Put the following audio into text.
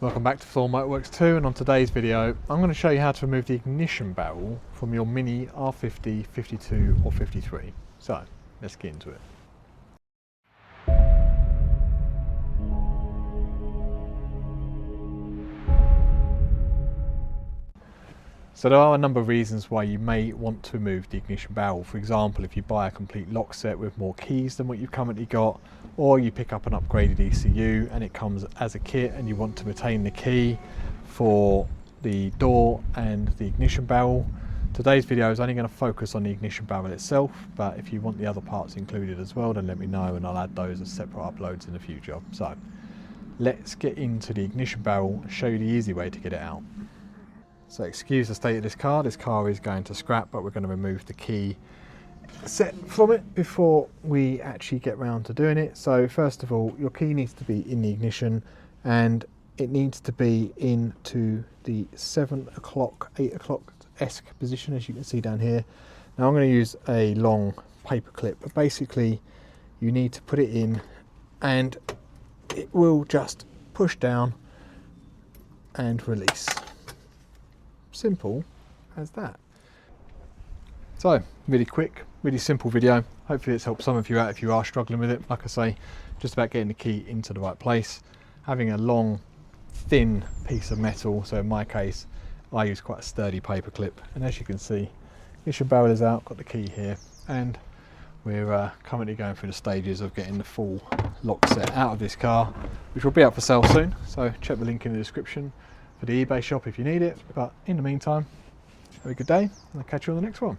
Welcome back to ThorMotorWerks 2, and on today's video I'm going to show you how to remove the ignition barrel from your MINI R50, 52 or 53. So let's get into it. So there are a number of reasons why you may want to remove the ignition barrel. For example, if you buy a complete lock set with more keys than what you've currently got, or you pick up an upgraded ECU and it comes as a kit and you want to retain the key for the door and the ignition barrel. Today's video is only going to focus on the ignition barrel itself, but if you want the other parts included as well, then let me know and I'll add those as separate uploads in the future. So let's get into the ignition barrel and show you the easy way to get it out. So excuse the state of this car is going to scrap, but we're going to remove the key set from it before we actually get round to doing it. So first of all, your key needs to be in the ignition and it needs to be into the 7 o'clock, 8 o'clock-esque position, as you can see down here. Now I'm going to use a long paper clip, but basically you need to put it in and it will just push down and release. Simple as that. So really quick, really simple video. Hopefully it's helped some of you out if you are struggling with it. Like I say, just about getting the key into the right place, having a long thin piece of metal. So in my case I use quite a sturdy paper clip, and as you can see, ignition barrel is out, got the key here, and we're currently going through the stages of getting the full lock set out of this car, which will be up for sale soon. So check the link in the description for the eBay shop if you need it. But in the meantime, have a good day and I'll catch you on the next one.